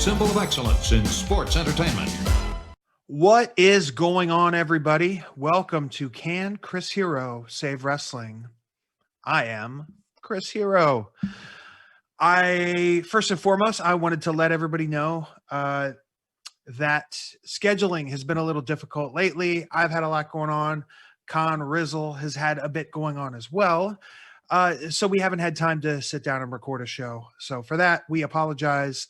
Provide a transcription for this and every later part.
symbol of excellence in sports entertainment. What is going on, everybody? Welcome to Can Chris Hero Save Wrestling? I am Chris Hero. First and foremost, I wanted to let everybody know that scheduling has been a little difficult lately. I've had a lot going on. Con Rizzle has had a bit going on as well. So we haven't had time to sit down and record a show. So for that, we apologize.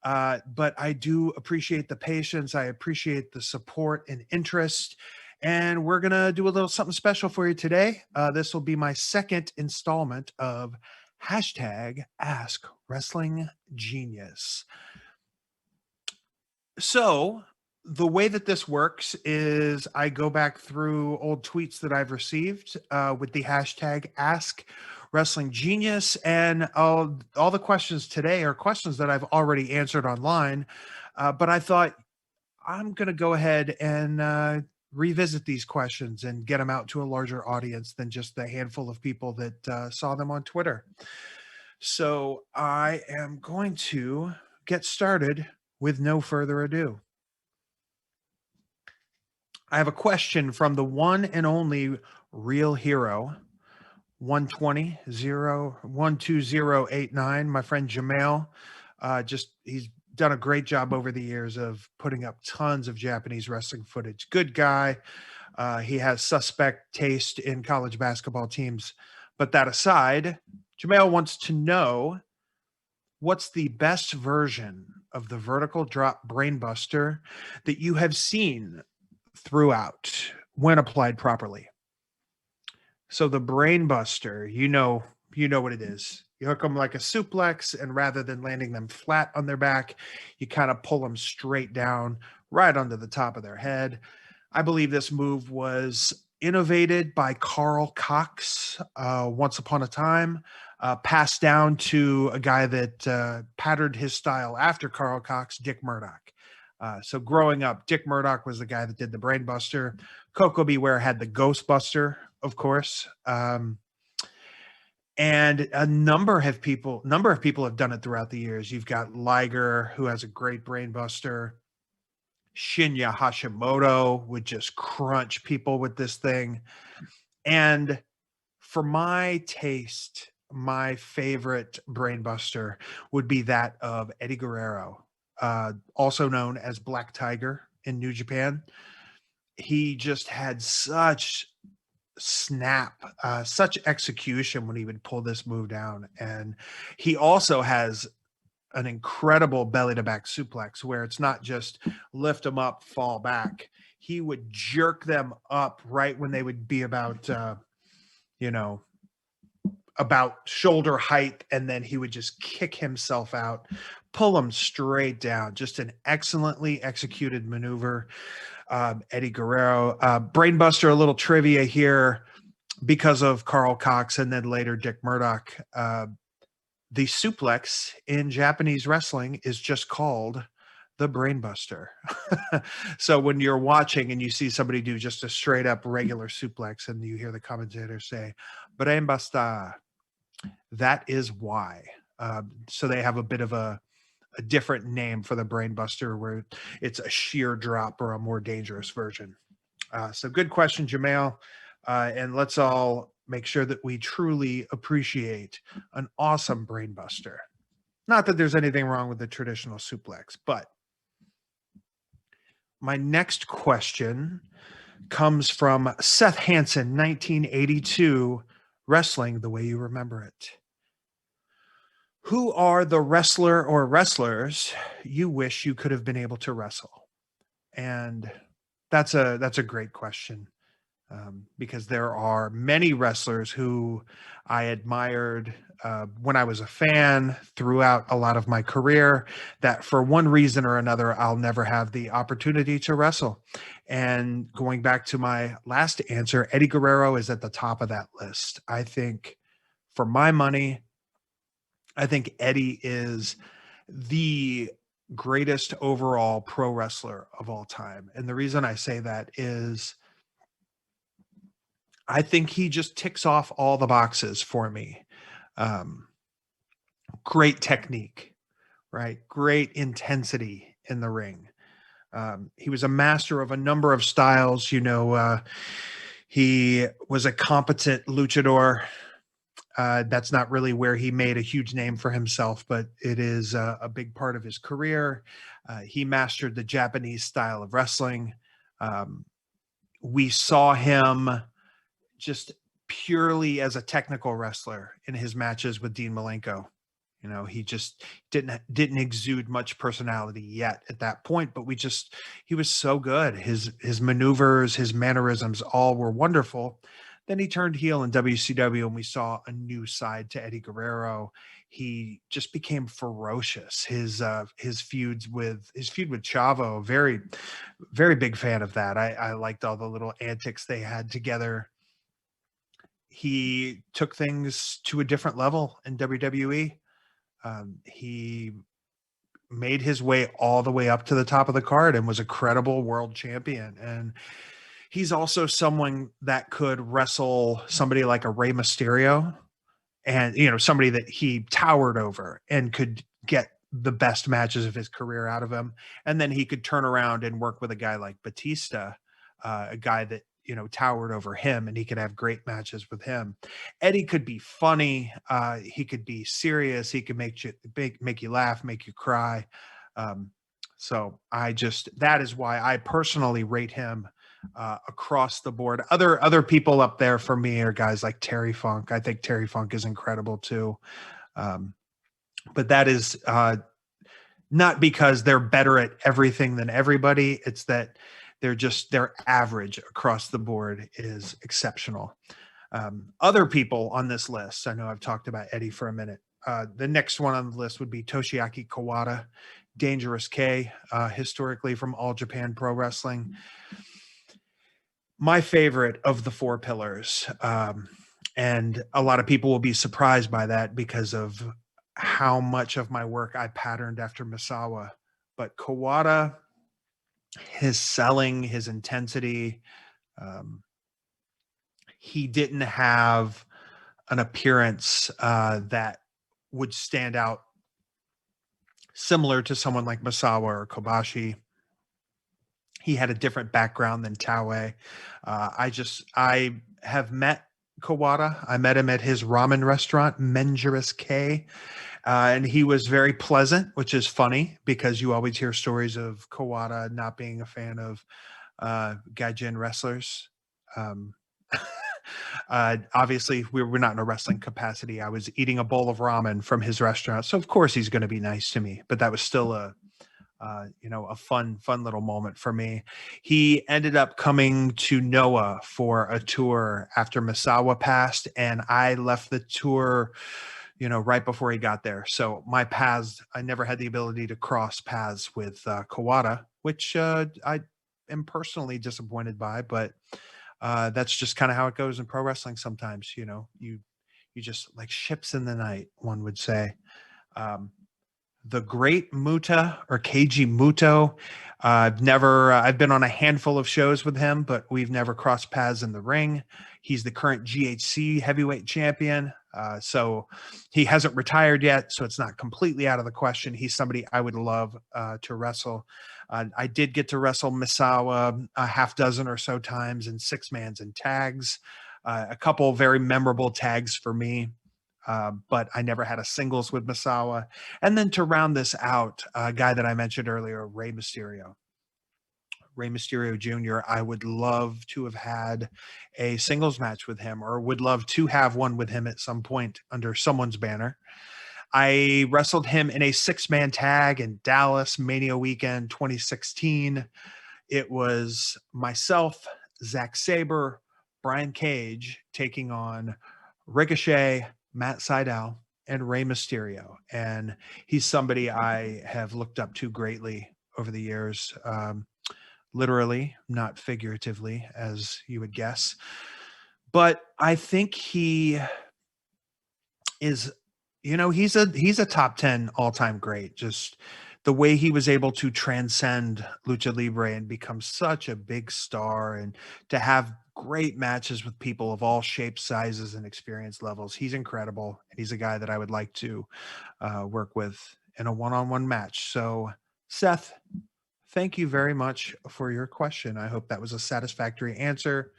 But I do appreciate the patience. I appreciate the support and interest. And we're going to do a little something special for you today. This will be my second installment of hashtag Ask Wrestling Genius. So the way that this works is I go back through old tweets that I've received with the hashtag Ask Wrestling Genius, and all the questions today are questions that I've already answered online, but I thought I'm going to go ahead and revisit these questions and get them out to a larger audience than just the handful of people that saw them on Twitter. So I am going to get started with no further ado. I have a question from the one and only Real Hero, 120-12089. My friend Jamail, he's done a great job over the years of putting up tons of Japanese wrestling footage. Good guy. He has suspect taste in college basketball teams. But that aside, Jamail wants to know, what's the best version of the vertical drop brainbuster that you have seen throughout when applied properly? So the brainbuster, you know what it is. You hook them like a suplex, and rather than landing them flat on their back, you kind of pull them straight down right onto the top of their head. I believe this move was innovated by Carl Cox once upon a time, passed down to a guy that patterned his style after Carl Cox, Dick Murdoch. So growing up, Dick Murdoch was the guy that did the brainbuster. Coco Beware had the Ghostbuster, of course. And a number of people have done it throughout the years. You've got Liger, who has a great brainbuster. Shinya Hashimoto would just crunch people with this thing. And for my taste, my favorite brainbuster would be that of Eddie Guerrero, also known as Black Tiger in New Japan. He just had such such execution when he would pull this move down. And he also has an incredible belly to back suplex where it's not just lift them up, fall back. He would jerk them up right when they would be about shoulder height, and then he would just kick himself out, pull them straight down. Just an excellently executed maneuver. Eddie Guerrero. Brainbuster, a little trivia here because of Carl Cox and then later Dick Murdoch. The suplex in Japanese wrestling is just called the brainbuster. So when you're watching and you see somebody do just a straight up regular suplex and you hear the commentator say, brainbuster, that is why. So they have a bit of a different name for the brainbuster where it's a sheer drop or a more dangerous version. So good question, Jamail. And let's all make sure that we truly appreciate an awesome brainbuster. Not that there's anything wrong with the traditional suplex, but my next question comes from Seth Hansen, 1982, Wrestling the Way You Remember It. Who are the wrestler or wrestlers you wish you could have been able to wrestle? And that's a great question, because there are many wrestlers who I admired when I was a fan throughout a lot of my career that for one reason or another, I'll never have the opportunity to wrestle. And going back to my last answer, Eddie Guerrero is at the top of that list. I think, for my money, I think Eddie is the greatest overall pro wrestler of all time. And the reason I say that is I think he just ticks off all the boxes for me. Great technique, right? Great intensity in the ring. He was a master of a number of styles. He was a competent luchador. That's not really where he made a huge name for himself, but it is a big part of his career. He mastered the Japanese style of wrestling. Um, we saw him just purely as a technical wrestler in his matches with Dean Malenko. He just didn't exude much personality yet at that point, but he was so good. His maneuvers, his mannerisms, all were wonderful. Then he turned heel in WCW, and we saw a new side to Eddie Guerrero. He just became ferocious. His feud with Chavo, very, very big fan of that. I liked all the little antics they had together. He took things to a different level in WWE. He made his way all the way up to the top of the card and was a credible world champion. And he's also someone that could wrestle somebody like a Rey Mysterio, and somebody that he towered over and could get the best matches of his career out of him. And then he could turn around and work with a guy like Batista, a guy that towered over him, and he could have great matches with him. Eddie could be funny. He could be serious. He could make you laugh, make you cry. So that is why I personally rate him across the board. Other people up there for me are guys like Terry Funk. I think Terry Funk is incredible too. But that is not because they're better at everything than everybody. It's that their average across the board is exceptional. Other people on this list, I know I've talked about Eddie for a minute. The next one on the list would be Toshiaki Kawada, Dangerous K, historically from All Japan Pro Wrestling. My favorite of the four pillars. And a lot of people will be surprised by that because of how much of my work I patterned after Misawa. But Kawada, his selling, his intensity, he didn't have an appearance that would stand out similar to someone like Misawa or Kobashi. He had a different background than Taue. I have met Kawada. I met him at his ramen restaurant, Menjurus K. And he was very pleasant, which is funny because you always hear stories of Kawada not being a fan of gaijin wrestlers. Obviously, we're not in a wrestling capacity. I was eating a bowl of ramen from his restaurant, so of course he's going to be nice to me. But that was still a fun little moment for me. He ended up coming to Noah for a tour after Misawa passed, and I left the tour right before he got there. So I never had the ability to cross paths with Kawada, which I am personally disappointed by, but that's just kind of how it goes in pro wrestling sometimes. You just like ships in the night, one would say. The great Muta, or Keiji Muto. I've been on a handful of shows with him, but we've never crossed paths in the ring. He's the current GHC heavyweight champion. So he hasn't retired yet, so it's not completely out of the question. He's somebody I would love to wrestle. I did get to wrestle Misawa a half dozen or so times in six-mans and tags. A couple very memorable tags for me. But I never had a singles with Misawa. And then to round this out, a guy that I mentioned earlier, Rey Mysterio. Rey Mysterio Jr., I would love to have had a singles match with him, or would love to have one with him at some point under someone's banner. I wrestled him in a six-man tag in Dallas Mania Weekend 2016. It was myself, Zack Sabre, Brian Cage taking on Ricochet, Matt Sydal, and Rey Mysterio. And he's somebody I have looked up to greatly over the years, literally, not figuratively, as you would guess. But I think he is, he's a top 10 all-time great. Just the way he was able to transcend Lucha Libre and become such a big star, and to have great matches with people of all shapes, sizes, and experience levels. He's incredible. And he's a guy that I would like to work with in a one-on-one match. So, Seth, thank you very much for your question. I hope that was a satisfactory answer.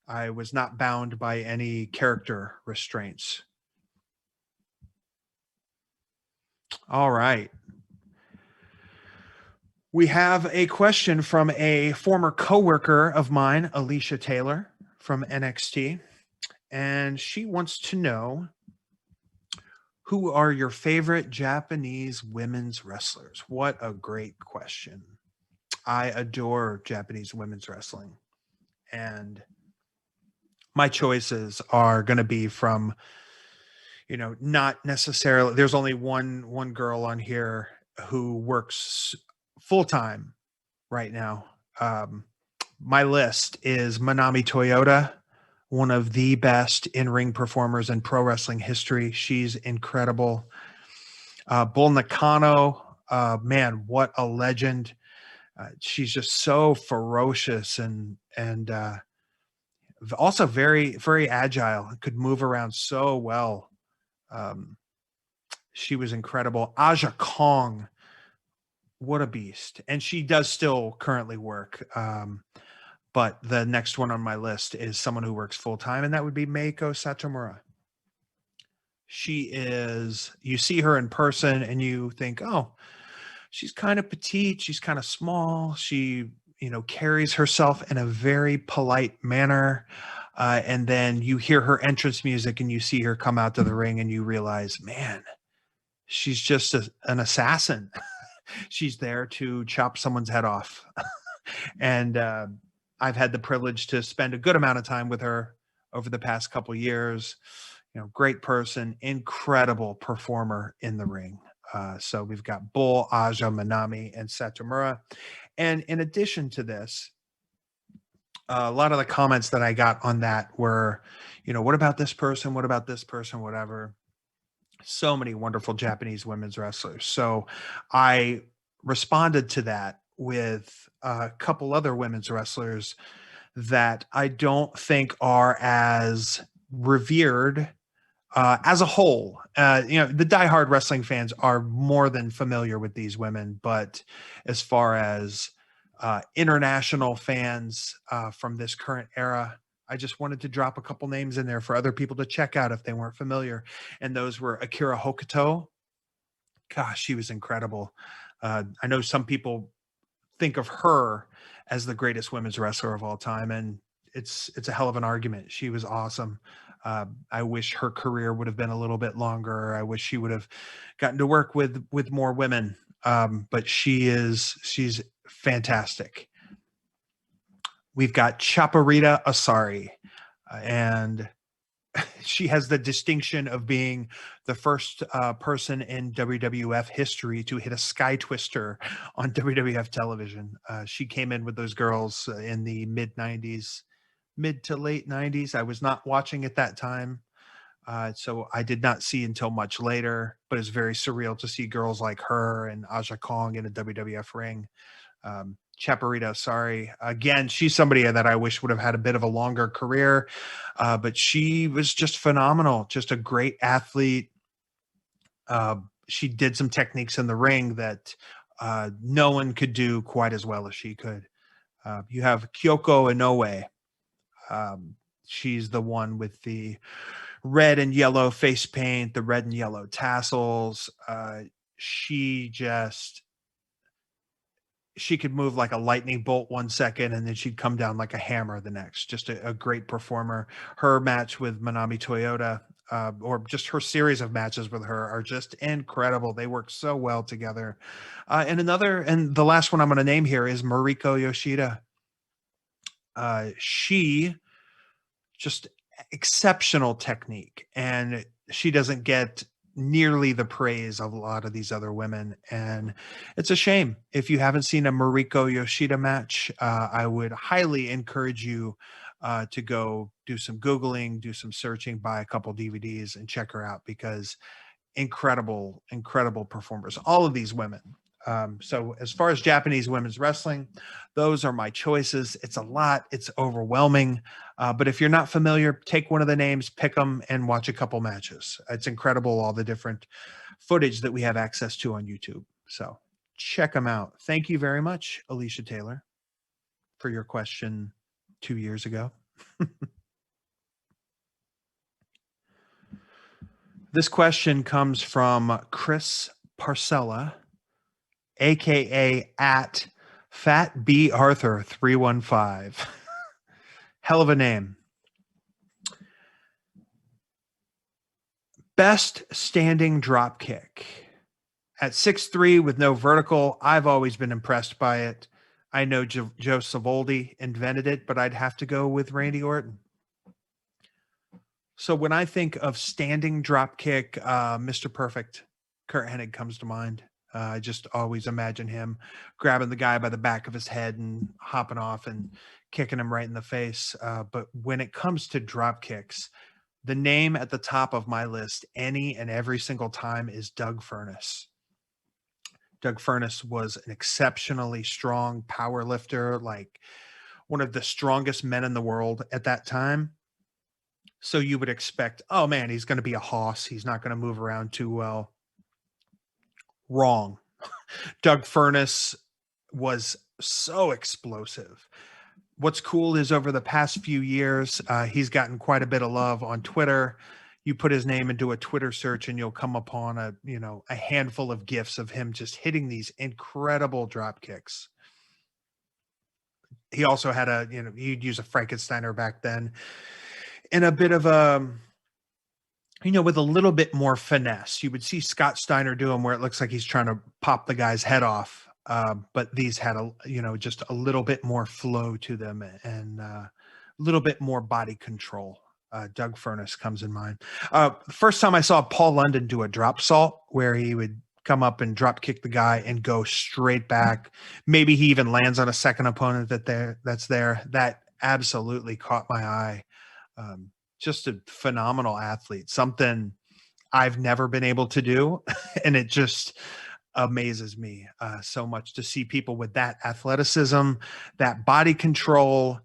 I was not bound by any character restraints. All right. We have a question from a former coworker of mine, Alicia Taylor from NXT, and she wants to know, who are your favorite Japanese women's wrestlers? What a great question. I adore Japanese women's wrestling, and my choices are going to be from, not necessarily, there's only one girl on here who works full time right now. My list is Manami Toyota, one of the best in-ring performers in pro wrestling history. She's incredible. Bull Nakano, man, what a legend. She's just so ferocious and also very, very agile, could move around so well. She was incredible. Aja Kong, what a beast. And she does still currently work. But the next one on my list is someone who works full time, and that would be Meiko Satomura. You see her in person and you think, oh, she's kind of petite, she's kind of small. She, carries herself in a very polite manner. And then you hear her entrance music and you see her come out to the ring and you realize, man, she's just an assassin. She's there to chop someone's head off. And I've had the privilege to spend a good amount of time with her over the past couple years. Great person, incredible performer in the ring. So we've got Bull, Aja, Manami, and Satomura. And in addition to this, a lot of the comments that I got on that were, what about this person? What about this person? Whatever. So many wonderful Japanese women's wrestlers. So I responded to that with a couple other women's wrestlers that I don't think are as revered as a whole. The diehard wrestling fans are more than familiar with these women, but as far as international fans from this current era, I just wanted to drop a couple names in there for other people to check out if they weren't familiar. And those were Akira Hokuto. Gosh, she was incredible. I know some people think of her as the greatest women's wrestler of all time, and it's a hell of an argument. She was awesome. I wish her career would have been a little bit longer. I wish she would have gotten to work with more women. But she's fantastic. We've got Chaparita Asari, and she has the distinction of being the first person in WWF history to hit a sky twister on WWF television. She came in with those girls in the mid to late 90s. I was not watching at that time, so I did not see until much later, but it's very surreal to see girls like her and Aja Kong in a WWF ring. Chaparita, sorry. Again, she's somebody that I wish would have had a bit of a longer career, but she was just phenomenal, just a great athlete. She did some techniques in the ring that no one could do quite as well as she could. You have Kyoko Inoue. She's the one with the red and yellow face paint, the red and yellow tassels. She could move like a lightning bolt 1 second and then she'd come down like a hammer the next. Just a great performer. Her match with Manami Toyota, or just her series of matches with her, are just incredible. They work so well together. And the last one I'm going to name here is Mariko Yoshida. She just exceptional technique, and she doesn't get nearly the praise of a lot of these other women, and it's a shame. If you haven't seen a Mariko Yoshida match, I would highly encourage you to go do some Googling, do some searching, buy a couple DVDs and check her out, because incredible performers, all of these women. So as far as Japanese women's wrestling, those are my choices. It's a lot, it's overwhelming. But if you're not familiar, take one of the names, pick them, and watch a couple matches. It's incredible, all the different footage that we have access to on YouTube. So check them out. Thank you very much, Alicia Taylor, for your question 2 years ago. This question comes from Chris Parcella, aka at Fat B Arthur 315. Hell of a name. Best standing drop kick. At 6'3" with no vertical, I've always been impressed by it. I know Joe Savoldi invented it, but I'd have to go with Randy Orton. So when I think of standing drop kick, Mr. Perfect, Kurt Hennig comes to mind. I just always imagine him grabbing the guy by the back of his head and hopping off and kicking him right in the face. But when it comes to drop kicks, the name at the top of my list any and every single time is Doug Furnas. Doug Furnas was an exceptionally strong power lifter, like one of the strongest men in the world at that time. So you would expect, oh man, he's going to be a hoss. He's not going to move around too well. Wrong. Doug Furnas was so explosive. What's cool is over the past few years, he's gotten quite a bit of love on Twitter. You put his name into a Twitter search and you'll come upon a handful of GIFs of him just hitting these incredible drop kicks. He also had you'd use a Frankensteiner back then, and a bit of with a little bit more finesse. You would see Scott Steiner do them where it looks like he's trying to pop the guy's head off. But these had just a little bit more flow to them and a little bit more body control. Doug Furnas comes in mind. The first time I saw Paul London do a drop salt where he would come up and drop kick the guy and go straight back. Maybe he even lands on a second opponent that's there. That absolutely caught my eye. Just a phenomenal athlete, something I've never been able to do. And it just amazes me so much to see people with that athleticism, that body control,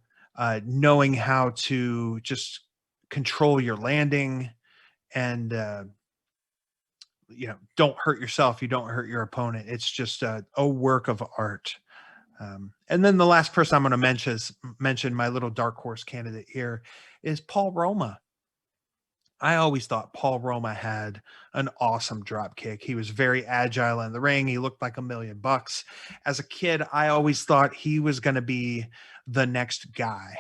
knowing how to just control your landing and, don't hurt yourself. You don't hurt your opponent. It's just a work of art. And then the last person I'm going to mention my little dark horse candidate here is Paul Roma. I always thought Paul Roma had an awesome drop kick. He was very agile in the ring. He looked like $1 million. As a kid, I always thought he was going to be the next guy.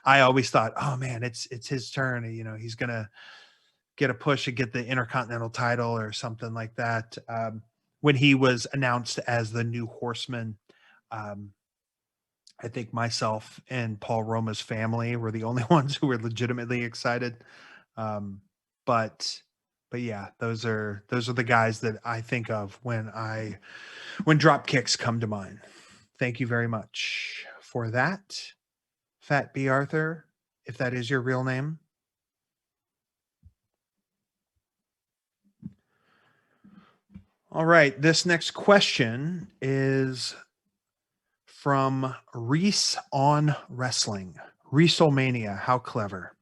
I always thought, oh man, it's his turn. He's going to get a push and get the Intercontinental title or something like that. When he was announced as the new Horseman, I think myself and Paul Roma's family were the only ones who were legitimately excited. But yeah, those are the guys that I think of when drop kicks come to mind. Thank you very much for that, Fat B Arthur, if that is your real name. All right, this next question is from Reese on Wrestling. Reeselmania, how clever.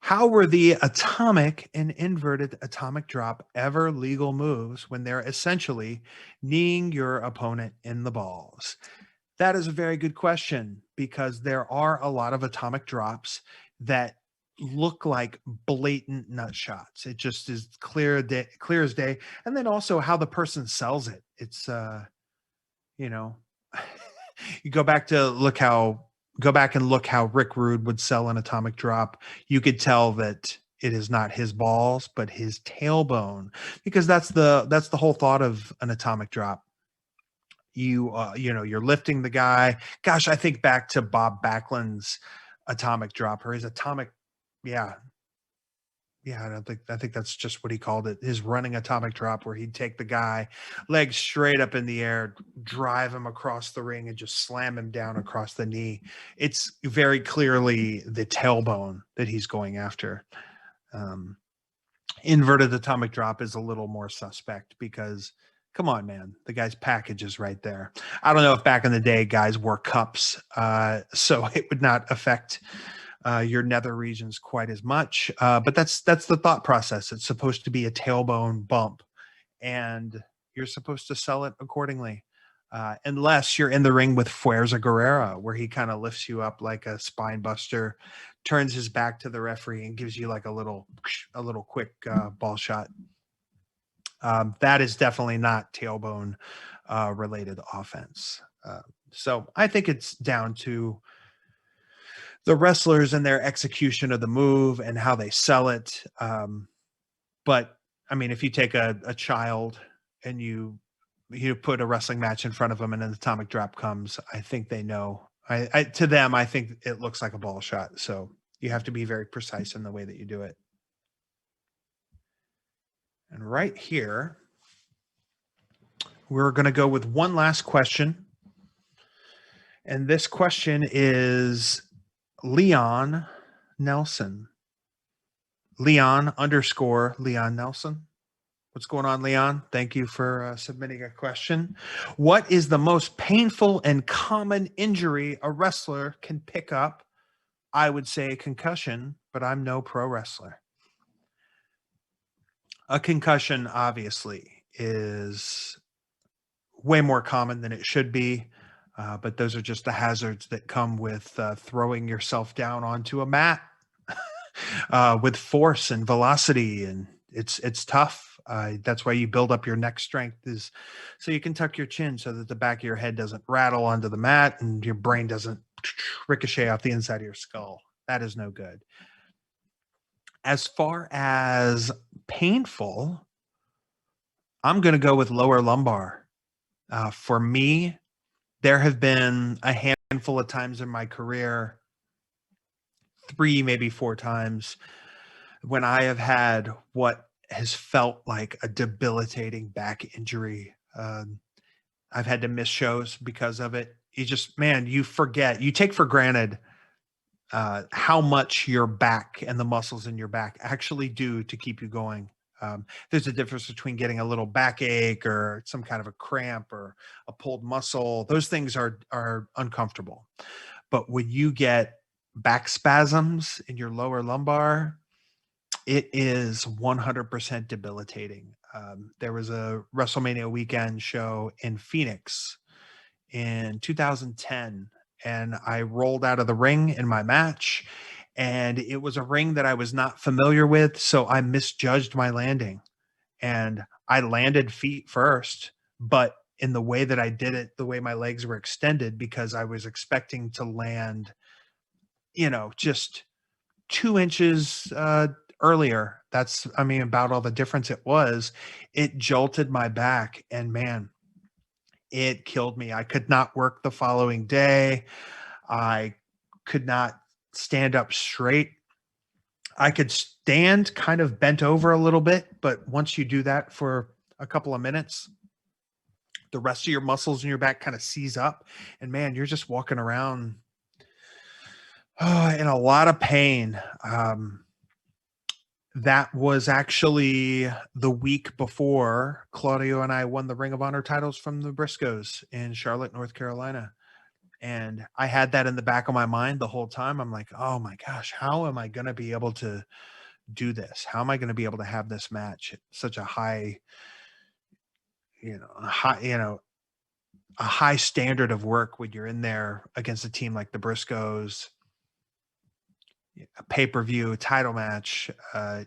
How were the atomic and inverted atomic drop ever legal moves when they're essentially kneeing your opponent in the balls? That is a very good question because there are a lot of atomic drops that look like blatant nut shots. It just is clear as day. And then also how the person sells it. It's, you go back and look how Rick Rude would sell an atomic drop. You could tell that it is not his balls, but his tailbone, because that's the whole thought of an atomic drop. You're lifting the guy. Gosh, I think back to Bob Backlund's atomic drop or his atomic. Yeah. I think that's just what he called it. His running atomic drop, where he'd take the guy legs straight up in the air, drive him across the ring and just slam him down across the knee. It's very clearly the tailbone that he's going after. Inverted atomic drop is a little more suspect because come on, man, the guy's package is right there. I don't know if back in the day guys wore cups, so it would not affect your nether regions quite as much. But that's the thought process. It's supposed to be a tailbone bump, and you're supposed to sell it accordingly. Unless you're in the ring with Fuerza Guerrera, where he kind of lifts you up like a spine buster, turns his back to the referee, and gives you like a little quick ball shot. That is definitely not tailbone related offense. So I think it's down to the wrestlers and their execution of the move and how they sell it. But I mean, if you take a child and you put a wrestling match in front of them and an atomic drop comes, I think they know. To them, I think it looks like a ball shot. So you have to be very precise in the way that you do it. And right here, we're going to go with one last question. And this question is Leon Nelson. Leon Nelson. What's going on, Leon? Thank you for submitting a question. What is the most painful and common injury a wrestler can pick up? I would say concussion, but I'm no pro wrestler. A concussion, obviously, is way more common than it should be. But those are just the hazards that come with throwing yourself down onto a mat with force and velocity, and it's tough. That's why you build up your neck strength, is so you can tuck your chin so that the back of your head doesn't rattle onto the mat and your brain doesn't ricochet off the inside of your skull. That is no good. As far as painful, I'm going to go with lower lumbar. For me, there have been a handful of times in my career, 3, maybe 4 times, when I have had what has felt like a debilitating back injury. I've had to miss shows because of it. You forget, you take for granted how much your back and the muscles in your back actually do to keep you going. There's a difference between getting a little backache or some kind of a cramp or a pulled muscle. Those things are uncomfortable. But when you get back spasms in your lower lumbar, it is 100% debilitating. There was a WrestleMania weekend show in Phoenix in 2010, and I rolled out of the ring in my match, and it was a ring that I was not familiar with, so I misjudged my landing, and I landed feet first, but in the way that I did it, the way my legs were extended, because I was expecting to land, just 2 inches earlier. That's, about all the difference it was. It jolted my back, and man, it killed me. I could not work the following day. I could not stand up straight. I could stand kind of bent over a little bit, but once you do that for a couple of minutes, the rest of your muscles in your back kind of seize up, and man, you're just walking around in a lot of pain. That was actually the week before Claudio and I won the Ring of Honor titles from the Briscoes in Charlotte, North Carolina. And I had that in the back of my mind the whole time. I'm like, oh my gosh, how am I going to be able to do this? How am I going to be able to have this match at such a high, a high standard of work when you're in there against a team like the Briscoes, a pay-per-view title match?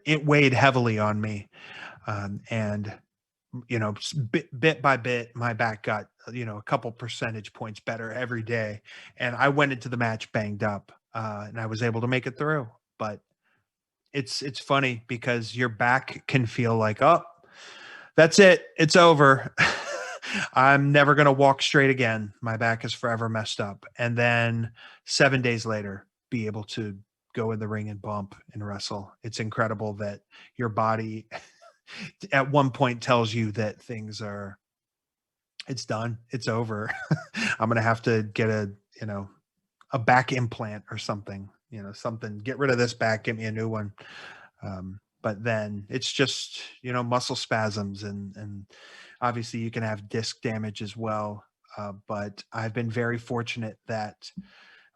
It weighed heavily on me. And bit by bit, my back got, a couple percentage points better every day. And I went into the match banged up, and I was able to make it through. But it's funny because your back can feel like, oh, that's it. It's over. I'm never going to walk straight again. My back is forever messed up. And then 7 days later, be able to go in the ring and bump and wrestle. It's incredible that your body at one point tells you that it's done. It's over. I'm going to have to get a back implant or something, get rid of this back, get me a new one. But then it's just, muscle spasms and obviously you can have disc damage as well. But I've been very fortunate that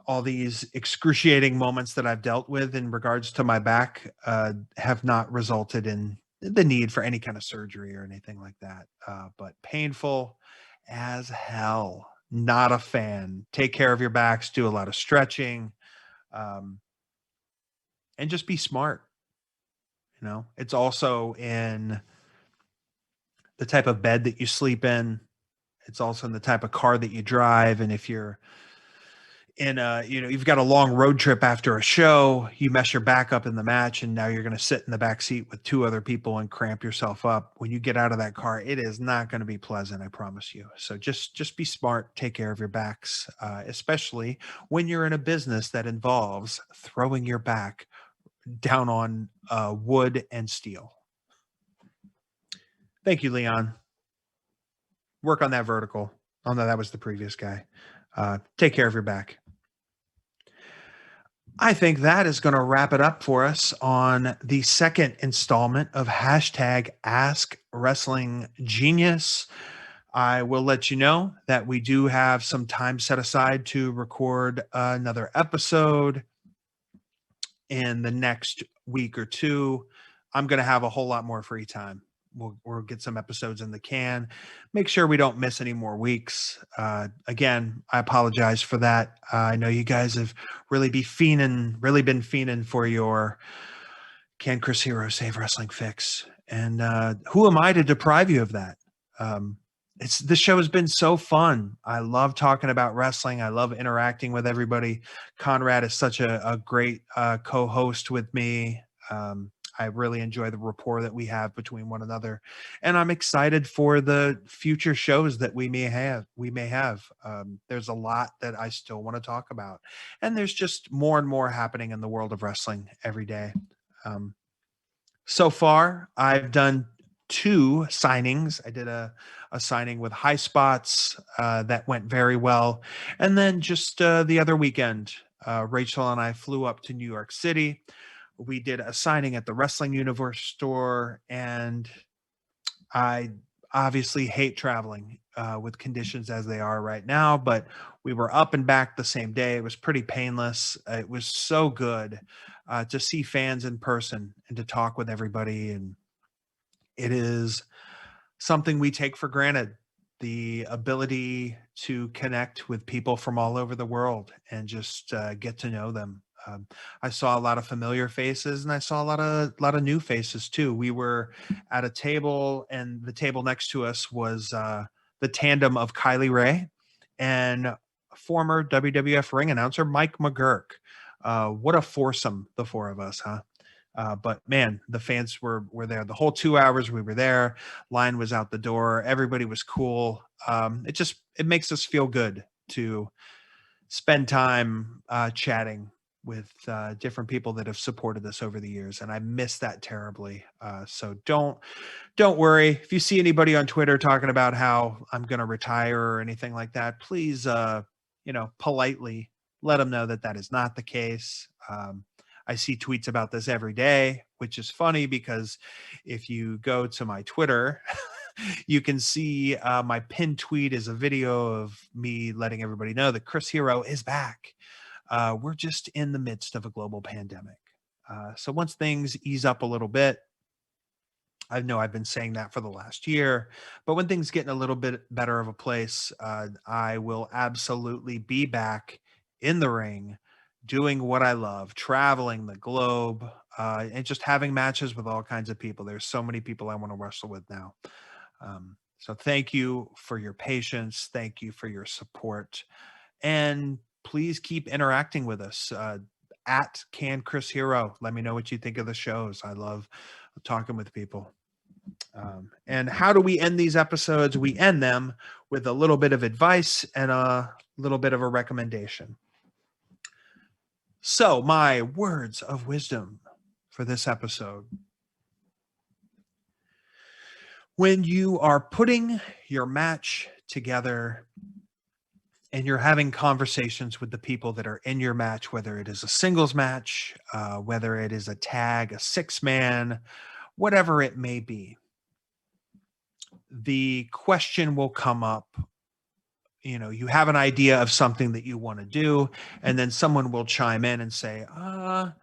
all these excruciating moments that I've dealt with in regards to my back have not resulted in the need for any kind of surgery or anything like that. But painful as hell. Not a fan. Take care of your backs, do a lot of stretching, um, and just be smart. It's also in the type of bed that you sleep in. It's also in the type of car that you drive. And if you're you've got a long road trip after a show, you mess your back up in the match, and now you're going to sit in the back seat with two other people and cramp yourself up. When you get out of that car, it is not going to be pleasant, I promise you. So just be smart, take care of your backs, especially when you're in a business that involves throwing your back down on wood and steel. Thank you, Leon. Work on that vertical. Oh no, that was the previous guy. Take care of your back. I think that is going to wrap it up for us on the second installment of hashtag Ask Wrestling Genius. I will let you know that we do have some time set aside to record another episode in the next week or two. I'm going to have a whole lot more free time. We'll get some episodes in the can. Make sure we don't miss any more weeks. Again, I apologize for that. I know you guys have really been fiending for your Can Chris Hero Save Wrestling fix. And who am I to deprive you of that? This show has been so fun. I love talking about wrestling. I love interacting with everybody. Conrad is such a great co-host with me. I really enjoy the rapport that we have between one another, and I'm excited for the future shows that we may have. There's a lot that I still want to talk about, and there's just more and more happening in the world of wrestling every day. So far, I've done 2 signings. I did a signing with High Spots that went very well, and then just the other weekend, Rachel and I flew up to New York City. We did a signing at the Wrestling Universe store, and I obviously hate traveling with conditions as they are right now, but we were up and back the same day. It was pretty painless. It was so good to see fans in person and to talk with everybody. And it is something we take for granted, the ability to connect with people from all over the world and just get to know them. I saw a lot of familiar faces, and I saw a lot of new faces too. We were at a table, and the table next to us was the tandem of Kylie Rae and former WWF ring announcer Mike McGurk. What a foursome, the 4 of us, huh? But man, the fans were there the whole 2 hours we were there. Line was out the door. Everybody was cool. It makes us feel good to spend time chatting with different people that have supported us over the years, and I miss that terribly. So don't worry if you see anybody on Twitter talking about how I'm going to retire or anything like that. Please, politely let them know that is not the case. I see tweets about this every day, which is funny because if you go to my Twitter, you can see my pinned tweet is a video of me letting everybody know that Chris Hero is back. We're just in the midst of a global pandemic. So once things ease up a little bit, I know I've been saying that for the last year, but when things get in a little bit better of a place, I will absolutely be back in the ring, doing what I love, traveling the globe, and just having matches with all kinds of people. There's so many people I want to wrestle with now. So thank you for your patience. Thank you for your support. And please keep interacting with us at Can Chris Hero. Let me know what you think of the shows. I love talking with people. And how do we end these episodes? We end them with a little bit of advice and a little bit of a recommendation. So my words of wisdom for this episode. When you are putting your match together and you're having conversations with the people that are in your match, whether it is a singles match, whether it is a tag, a 6-man, whatever it may be, the question will come up, you have an idea of something that you want to do, and then someone will chime in and say, I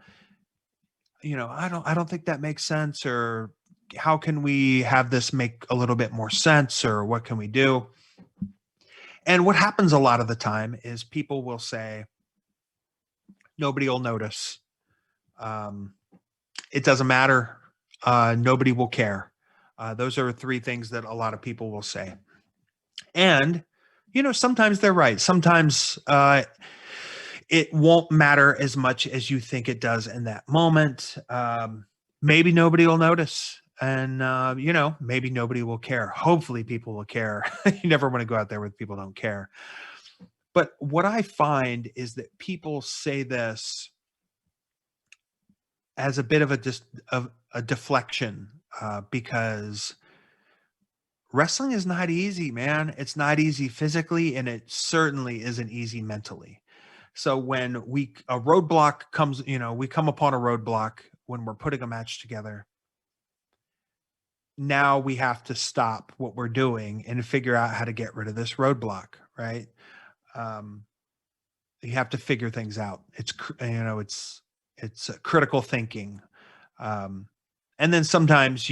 don't think that makes sense, or how can we have this make a little bit more sense, or what can we do? And what happens a lot of the time is people will say, nobody will notice. Um, it doesn't matter. Nobody will care. Those are three things that a lot of people will say. And, sometimes they're right. Sometimes it won't matter as much as you think it does in that moment. Maybe nobody will notice. And, maybe nobody will care. Hopefully, people will care. You never want to go out there with people who don't care. But what I find is that people say this as a bit of a deflection, because wrestling is not easy, man. It's not easy physically, and it certainly isn't easy mentally. So when a roadblock comes, we come upon a roadblock when we're putting a match together. Now we have to stop what we're doing and figure out how to get rid of this roadblock, right? Um, you have to figure things out. It's critical thinking. Um, and then sometimes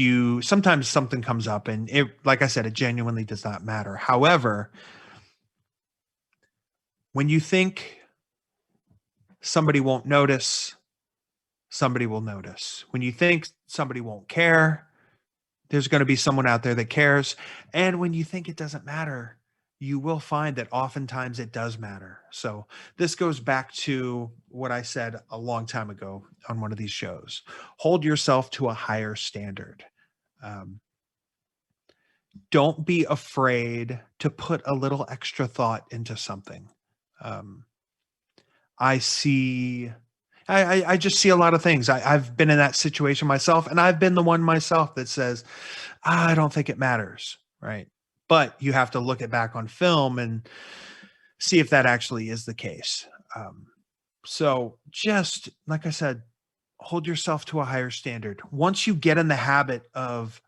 something comes up, and like I said, it genuinely does not matter. However, when you think somebody won't notice, somebody will notice. When you think somebody won't care, there's going to be someone out there that cares. And when you think it doesn't matter, you will find that oftentimes it does matter. So this goes back to what I said a long time ago on one of these shows. Hold yourself to a higher standard. Um, don't be afraid to put a little extra thought into something. Um, I see I just see a lot of things. I've been in that situation myself, and I've been the one myself that says, I don't think it matters, right? But you have to look it back on film and see if that actually is the case. So just like I said, hold yourself to a higher standard. Once you get in the habit of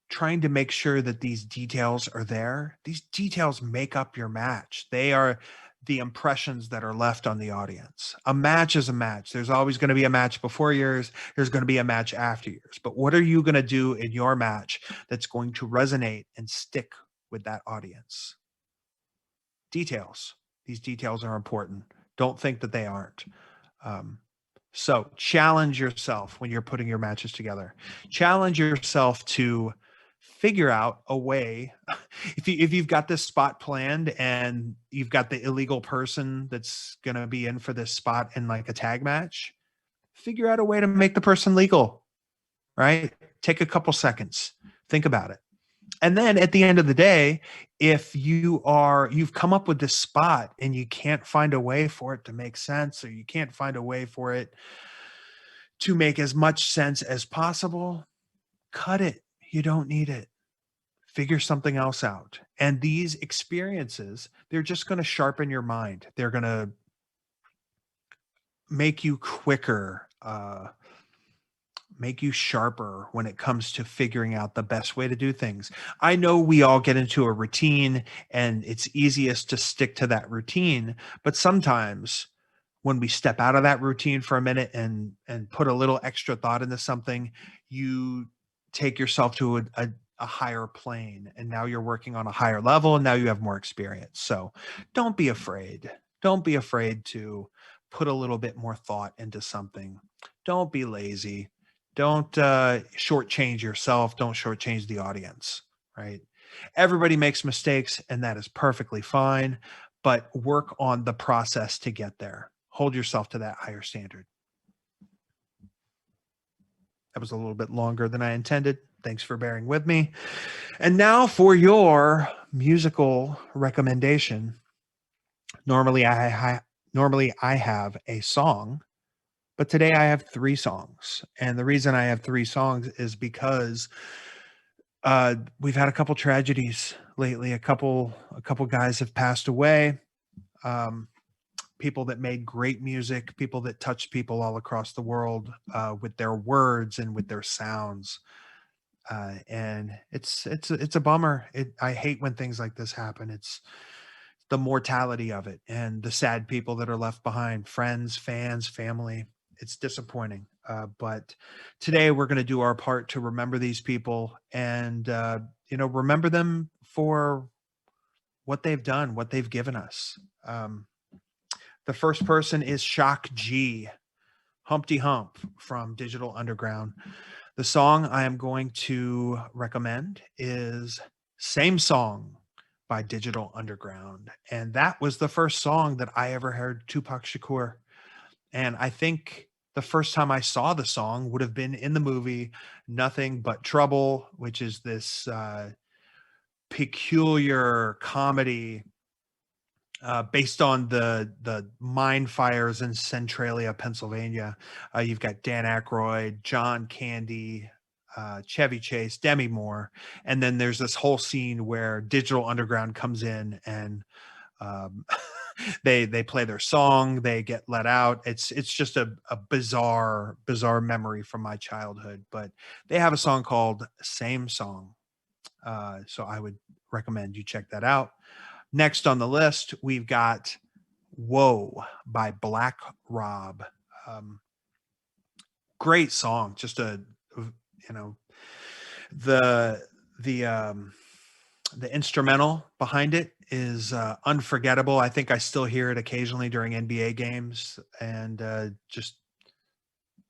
trying to make sure that these details are there, these details make up your match. They are the impressions that are left on the audience. A match is a match. There's always going to be a match before yours. There's going to be a match after yours. But what are you going to do in your match that's going to resonate and stick with that audience? Details. These details are important. Don't think that they aren't. So challenge yourself when you're putting your matches together. Challenge yourself to figure out a way. If you've got this spot planned and you've got the illegal person that's going to be in for this spot in like a tag match, figure out a way to make the person legal, right? Take a couple seconds, think about it. And then at the end of the day, if you've come up with this spot and you can't find a way for it to make sense, or you can't find a way for it to make as much sense as possible, cut it. You don't need it. Figure something else out. And these experiences, they're just going to sharpen your mind. They're going to make you quicker, make you sharper when it comes to figuring out the best way to do things. I know we all get into a routine and it's easiest to stick to that routine, but sometimes when we step out of that routine for a minute and put a little extra thought into something, you take yourself to a higher plane, and now you're working on a higher level, and now you have more experience. So don't be afraid. Don't be afraid to put a little bit more thought into something. Don't be lazy. Don't shortchange yourself. Don't shortchange the audience, right? Everybody makes mistakes, and that is perfectly fine, but work on the process to get there. Hold yourself to that higher standard. That was a little bit longer than I intended. Thanks for bearing with me. And now for your musical recommendation. Normally I have a song, but today I have 3 songs. And the reason I have 3 songs is because we've had a couple tragedies lately. A couple guys have passed away. People that made great music, people that touched people all across the world with their words and with their sounds. And it's a bummer. I hate when things like this happen. It's the mortality of it and the sad people that are left behind, friends, fans, family. It's disappointing. But today we're going to do our part to remember these people and, remember them for what they've done, what they've given us. The first person is Shock G, Humpty Hump from Digital Underground. The song I am going to recommend is Same Song by Digital Underground. And that was the first song that I ever heard Tupac Shakur. And I think the first time I saw the song would have been in the movie Nothing But Trouble, which is this peculiar comedy based on the mine fires in Centralia, Pennsylvania. You've got Dan Aykroyd, John Candy, Chevy Chase, Demi Moore, and then there's this whole scene where Digital Underground comes in and um, they play their song, they get let out. It's just a bizarre memory from my childhood. But they have a song called Same Song, so I would recommend you check that out. Next on the list, we've got Whoa by Black Rob. Great song. Just you know, the, the instrumental behind it is unforgettable. I think I still hear it occasionally during NBA games and just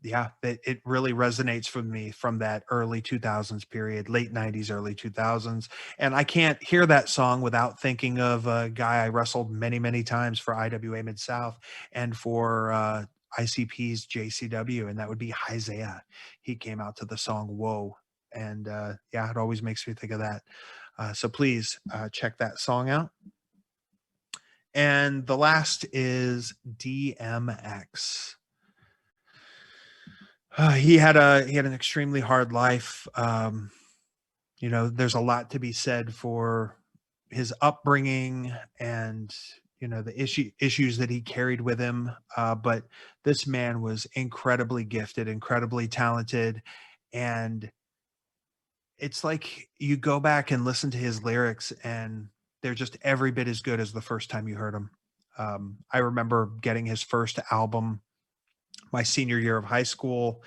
yeah, it really resonates with me from that early 2000s period, late 90s, early 2000s. And I can't hear that song without thinking of a guy I wrestled many, many times for IWA Mid South and for ICP's JCW, and that would be Isaiah. He came out to the song Whoa. And yeah, it always makes me think of that. So please check that song out. And the last is DMX. He had an extremely hard life. There's a lot to be said for his upbringing and the issues that he carried with him. But this man was incredibly gifted, incredibly talented, and it's like you go back and listen to his lyrics, and they're just every bit as good as the first time you heard them. I remember getting his first album my senior year of high school,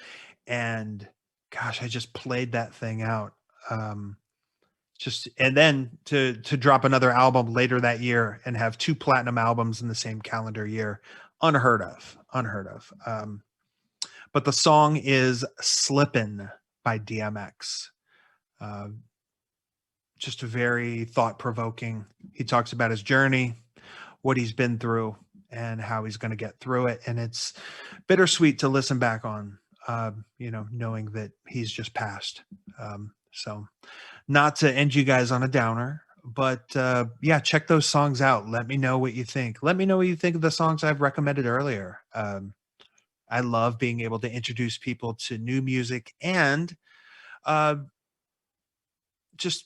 and gosh, I just played that thing out. And then to drop another album later that year and have 2 platinum albums in the same calendar year, unheard of. But the song is Slippin' by DMX. Just very thought provoking. He talks about his journey, what he's been through, and how he's going to get through it. And it's bittersweet to listen back on, knowing that he's just passed. So not to end you guys on a downer, but yeah, check those songs out. Let me know what you think. Let me know what you think of the songs I've recommended earlier. I love being able to introduce people to new music and just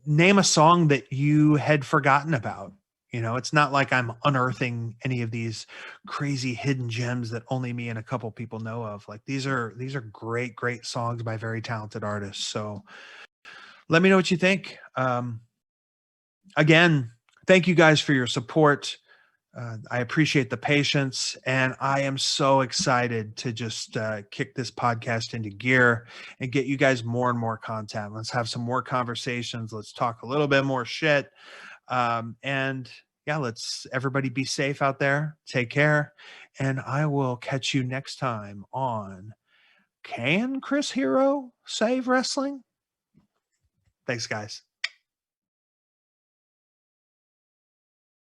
name a song that you had forgotten about. It's not like I'm unearthing any of these crazy hidden gems that only me and a couple people know of. Like these are great songs by very talented artists. So let me know what you think. Again, thank you guys for your support. I appreciate the patience, and I am so excited to just kick this podcast into gear and get you guys more and more content. Let's have some more conversations. Let's talk a little bit more shit. And yeah, let's everybody be safe out there. Take care. And I will catch you next time on Can Chris Hero Save Wrestling? Thanks, guys.